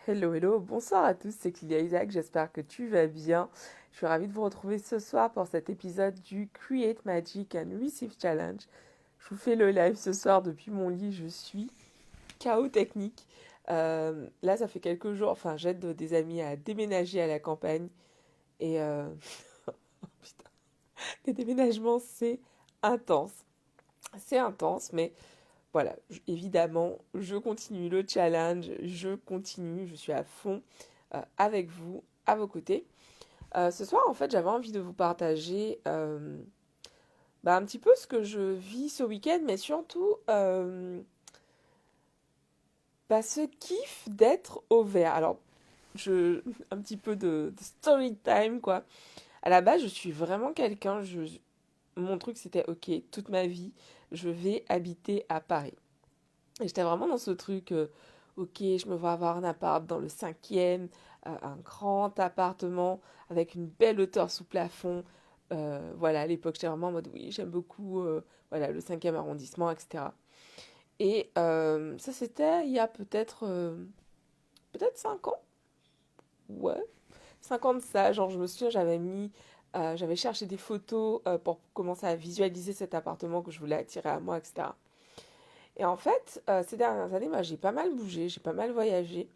Hello, hello, bonsoir à tous, c'est Clélia Isaac, j'espère que tu vas bien. Je suis ravie de vous retrouver ce soir pour cet épisode du Create Magic and Receive Challenge. Je vous fais le live ce soir depuis mon lit, je suis chaos technique. Là, ça fait quelques jours, enfin, j'aide des amis à déménager à la campagne et putain, les déménagements, c'est intense. C'est intense, mais voilà, évidemment, je continue le challenge, je continue, je suis à fond avec vous, à vos côtés. Ce soir, en fait, j'avais envie de vous partager un petit peu ce que je vis ce week-end, mais surtout ce kiff d'être au vert. Alors, un petit peu de story time, quoi. À la base, je suis vraiment quelqu'un, mon truc c'était, ok, toute ma vie, je vais habiter à Paris. Et j'étais vraiment dans ce truc, ok, je me vois avoir un appart dans le cinquième, un grand appartement avec une belle hauteur sous plafond. Voilà, à l'époque, j'étais vraiment en mode, oui, j'aime beaucoup voilà, le cinquième arrondissement, etc. Et ça, c'était il y a peut-être 5 ans. Ouais, 5 ans de ça. Genre, je me souviens, j'avais cherché des photos pour commencer à visualiser cet appartement que je voulais attirer à moi, etc. Et en fait, ces dernières années, j'ai pas mal bougé, j'ai pas mal voyagé.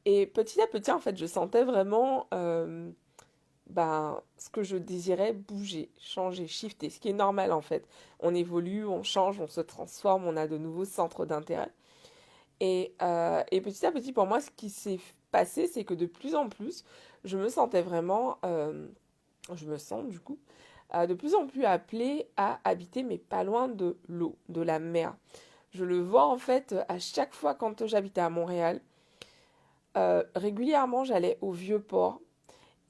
Et petit à petit, en fait, je sentais vraiment ce que je désirais bouger, changer, shifter, ce qui est normal en fait. On évolue, on change, on se transforme, on a de nouveaux centres d'intérêt. Et petit à petit, pour moi, ce qui s'est passé, c'est que de plus en plus, je me sentais vraiment, je me sens du coup, de plus en plus appelée à habiter, mais pas loin de l'eau, de la mer. Je le vois en fait à chaque fois quand j'habitais à Montréal. Régulièrement, j'allais au Vieux-Port.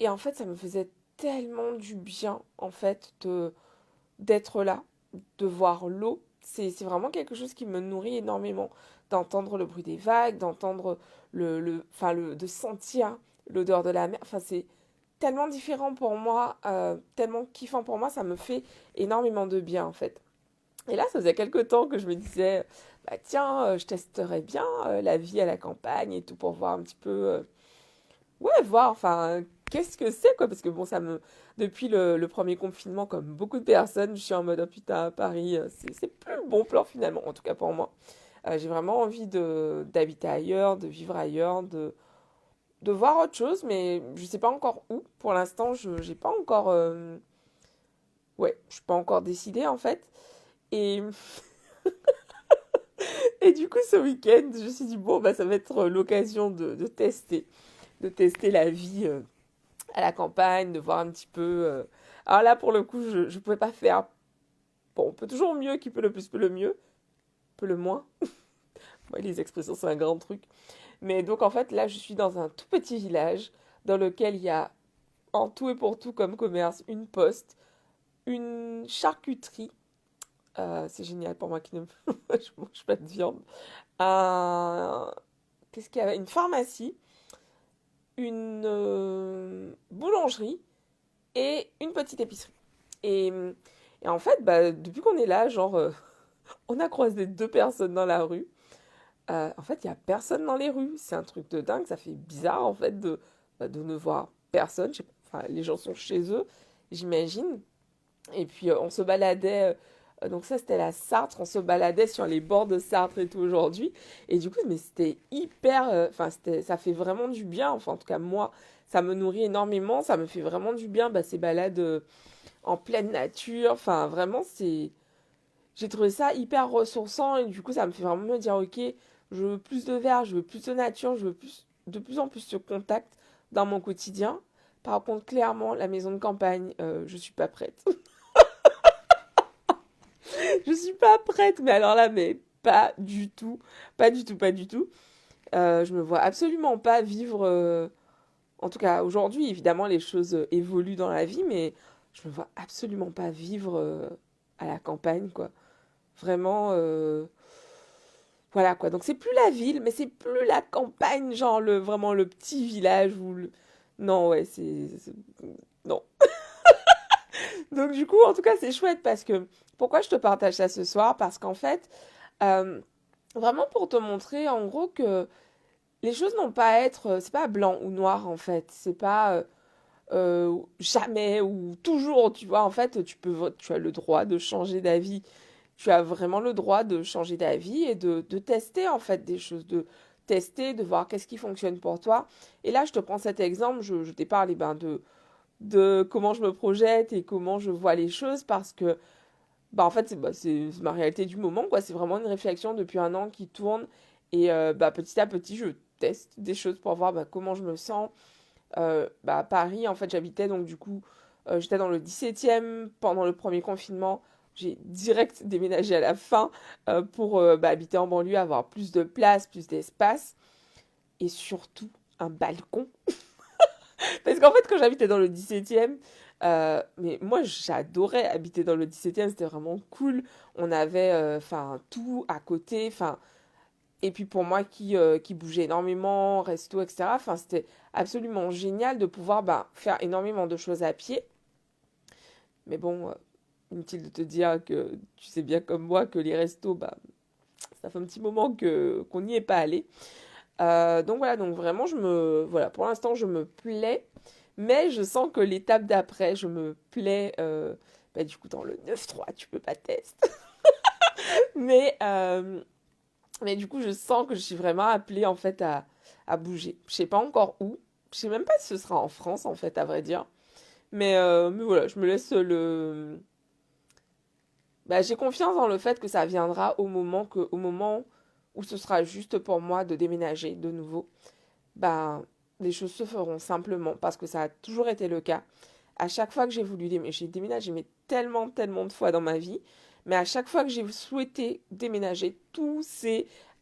Et en fait, ça me faisait tellement du bien, en fait, d'être là, de voir l'eau. C'est vraiment quelque chose qui me nourrit énormément. D'entendre le bruit des vagues, d'entendre de sentir l'odeur de la mer. Enfin, c'est tellement différent pour moi, tellement kiffant pour moi, ça me fait énormément de bien, en fait. Et là, ça faisait quelques temps que je me disais, bah tiens, je testerais bien la vie à la campagne et tout pour voir un petit peu, ouais, voir, enfin, qu'est-ce que c'est, quoi, parce que bon, depuis le premier confinement, comme beaucoup de personnes, je suis en mode, oh putain, Paris, c'est plus le bon plan finalement, en tout cas pour moi. J'ai vraiment envie d'habiter ailleurs, de vivre ailleurs, de voir autre chose, mais je sais pas encore où. Pour l'instant, j'ai pas encore, ouais, je suis pas encore décidée en fait. Et Et du coup, ce week-end, je me suis dit, bon, ça va être l'occasion de tester la vie à la campagne, de voir un petit peu. Alors là, pour le coup, je ne pouvais pas faire. Bon, on peut toujours mieux, qui peut le plus, peut le mieux, peut le moins. Ouais, les expressions, c'est un grand truc. Mais donc, en fait, là, je suis dans un tout petit village dans lequel il y a en tout et pour tout comme commerce une poste, une charcuterie. C'est génial pour moi qui ne je mange pas de viande. Un, qu'est-ce qu'il y avait? Une pharmacie, une boulangerie et une petite épicerie. Et, et en fait, depuis qu'on est là, genre, on a croisé deux personnes dans la rue. En fait, il n'y a personne dans les rues. C'est un truc de dingue. Ça fait bizarre, en fait, de ne voir personne. Je sais pas, enfin, les gens sont chez eux, j'imagine. Et puis, on se baladait. Donc ça, c'était la Sarthe. On se baladait sur les bords de Sarthe et tout aujourd'hui. Et du coup, mais c'était hyper... Enfin, ça fait vraiment du bien. Enfin, en tout cas, moi, ça me nourrit énormément. Ça me fait vraiment du bien, ces balades en pleine nature. Enfin, vraiment, c'est... J'ai trouvé ça hyper ressourçant. Et du coup, ça me fait vraiment me dire, ok, je veux plus de verre, je veux plus de nature, je veux de plus en plus de contact dans mon quotidien. Par contre, clairement, la maison de campagne, je suis pas prête. Je suis pas prête, mais alors là, mais pas du tout. Pas du tout, pas du tout. Je me vois absolument pas vivre. En tout cas, aujourd'hui, évidemment, les choses évoluent dans la vie, mais je me vois absolument pas vivre à la campagne, quoi. Vraiment. Voilà, quoi. Donc, c'est plus la ville, mais c'est plus la campagne, genre vraiment le petit village où. Non, ouais, non. Donc, du coup, en tout cas, c'est chouette parce que. Pourquoi je te partage ça ce soir? Parce qu'en fait. euh, Vraiment pour te montrer en gros que les choses n'ont pas à être, c'est pas blanc ou noir en fait, c'est pas jamais ou toujours, tu vois, en fait, tu as le droit de changer d'avis, tu as vraiment le droit de changer d'avis et de tester en fait des choses, de tester, de voir qu'est-ce qui fonctionne pour toi. Et là, je te prends cet exemple, je t'ai parlé ben, de comment je me projette et comment je vois les choses parce que bah en fait c'est ma réalité du moment quoi, c'est vraiment une réflexion depuis un an qui tourne et bah petit à petit je teste des choses pour voir bah, comment je me sens. Bah, à Paris en fait j'habitais donc du coup j'étais dans le 17e pendant le premier confinement. J'ai direct déménagé à la fin pour bah, habiter en banlieue, avoir plus de place, plus d'espace et surtout un balcon. Parce qu'en fait, quand j'habitais dans le 17e, mais moi j'adorais habiter dans le 17e, c'était vraiment cool. On avait enfin tout à côté, enfin et puis pour moi qui bougeais énormément, resto, etc. Enfin, c'était absolument génial de pouvoir bah, faire énormément de choses à pied. Mais bon, inutile de te dire que tu sais bien comme moi que les restos, bah, ça fait un petit moment que qu'on n'y est pas allé. Donc voilà, donc vraiment, voilà, pour l'instant, je me plais, mais je sens que l'étape d'après, je me plais, bah, du coup, dans le 9-3, tu peux pas tester. Mais, euh, mais du coup, je sens que je suis vraiment appelée, en fait, à bouger. Je sais pas encore où. Je sais même pas si ce sera en France, en fait, à vrai dire. Mais voilà, je me laisse le... Bah, j'ai confiance dans le fait que ça viendra au moment où ce sera juste pour moi de déménager de nouveau. Ben, les choses se feront simplement parce que ça a toujours été le cas. À chaque fois que j'ai voulu déménager, j'ai déménagé mais tellement, tellement de fois dans ma vie, mais à chaque fois que j'ai souhaité déménager,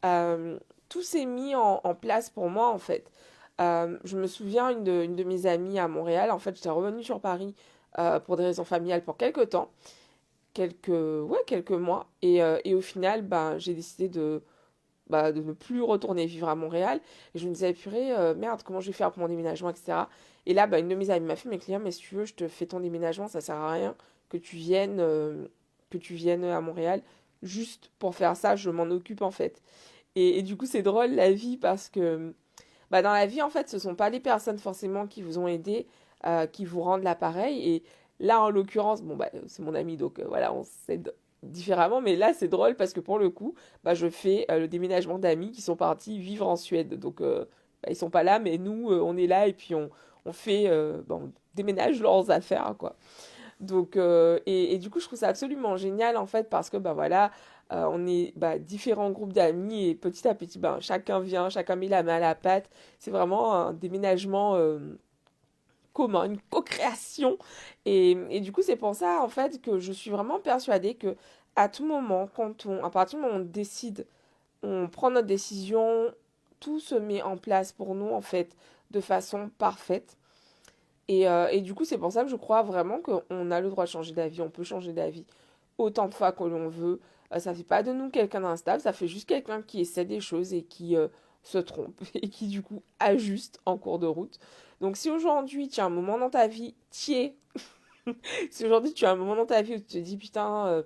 euh, tout s'est mis en place pour moi en fait. Je me souviens, une de mes amies à Montréal, en fait, j'étais revenue sur Paris pour des raisons familiales pour quelques temps, quelques mois, et au final, ben, j'ai décidé bah, de ne plus retourner vivre à Montréal. Et je me disais, purée, merde, comment je vais faire pour mon déménagement, etc. Et là, bah, une de mes amies m'a fait, mais clients, mais si tu veux, je te fais ton déménagement, ça sert à rien que tu viennes à Montréal. Juste pour faire ça, je m'en occupe en fait. Et du coup, c'est drôle la vie parce que bah, dans la vie, en fait, ce sont pas les personnes forcément qui vous ont aidé, qui vous rendent l'appareil. Et là, en l'occurrence, bon, bah, c'est mon ami, donc voilà, on s'aide différemment. Mais là, c'est drôle parce que pour le coup, bah, je fais le déménagement d'amis qui sont partis vivre en Suède. Donc, bah, ils sont pas là, mais nous, on est là et puis on fait, bah, on déménage leurs affaires, quoi. Donc, et du coup, je trouve ça absolument génial en fait parce que bah voilà, on est bah, différents groupes d'amis et petit à petit, ben, chacun vient, chacun met la main à la pâte. C'est vraiment un déménagement commun, une co-création. Et du coup, c'est pour ça en fait que je suis vraiment persuadée que à tout moment, à partir du moment où on décide, on prend notre décision, tout se met en place pour nous en fait de façon parfaite. Et du coup, c'est pour ça que je crois vraiment qu'on a le droit de changer d'avis, on peut changer d'avis autant de fois que l'on veut. Ça fait pas de nous quelqu'un d'instable, ça fait juste quelqu'un qui essaie des choses et qui se trompe et qui du coup ajuste en cours de route. Donc si aujourd'hui tu as un moment dans ta vie, si aujourd'hui tu as un moment dans ta vie où tu te dis putain,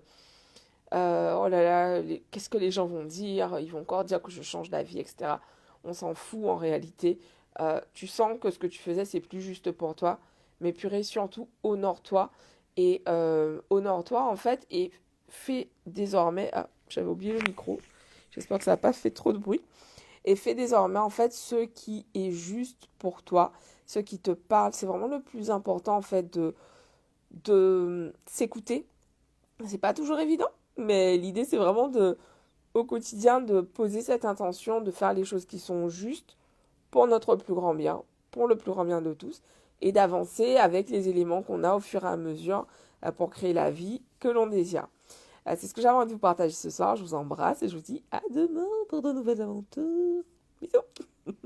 oh là là, qu'est-ce que les gens vont dire, ils vont encore dire que je change d'avis, etc. On s'en fout en réalité. Tu sens que ce que tu faisais, c'est plus juste pour toi. Mais purée, surtout, honore-toi. Et honore-toi, en fait, et fais désormais... Ah, j'avais oublié le micro. J'espère que ça n'a pas fait trop de bruit. Et fais désormais, en fait, ce qui est juste pour toi, ce qui te parle. C'est vraiment le plus important, en fait, de s'écouter. C'est pas toujours évident, mais l'idée, c'est vraiment au quotidien, de poser cette intention, de faire les choses qui sont justes pour notre plus grand bien, pour le plus grand bien de tous, et d'avancer avec les éléments qu'on a au fur et à mesure pour créer la vie que l'on désire. C'est ce que j'avais envie de vous partager ce soir. Je vous embrasse et je vous dis à demain pour de nouvelles aventures. Bisous.